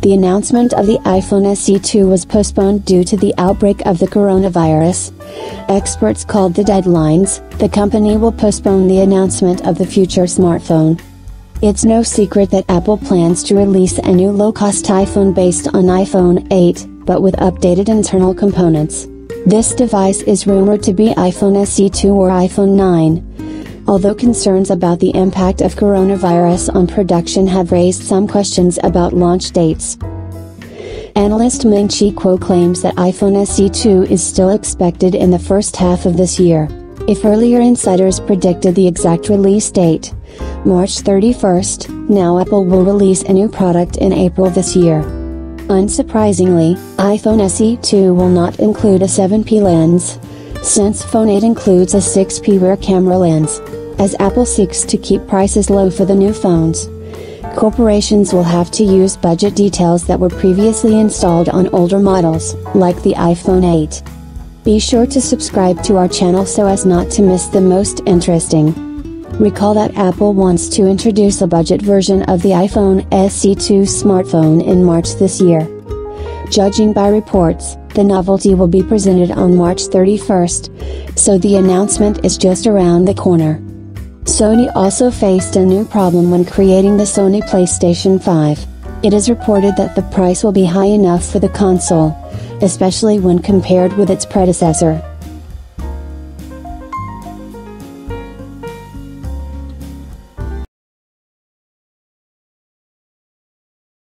The announcement of the iPhone SE2 was postponed due to the outbreak of the coronavirus. Experts called the deadlines. The company will postpone the announcement of the future smartphone. It's no secret that Apple plans to release a new low-cost iPhone based on iPhone 8, but with updated internal components. This device is rumored to be iPhone SE2 or iPhone 9. Although concerns about the impact of coronavirus on production have raised some questions about launch dates. Analyst Ming-Chi Kuo claims that iPhone SE2 is still expected in the first half of this year. If earlier insiders predicted the exact release date, March 31st, now Apple will release a new product in April this year. Unsurprisingly, iPhone SE2 will not include a 7P lens, since Phone 8 includes a 6P rear camera lens. As Apple seeks to keep prices low for the new phones, corporations will have to use budget details that were previously installed on older models, like the iPhone 8. Be sure to subscribe to our channel so as not to miss the most interesting. Recall that Apple wants to introduce a budget version of the iPhone SE2 smartphone in March this year. Judging by reports, the novelty will be presented on March 31st, so the announcement is just around the corner. Sony also faced a new problem when creating the Sony PlayStation 5. It is reported that the price will be high enough for the console, especially when compared with its predecessor.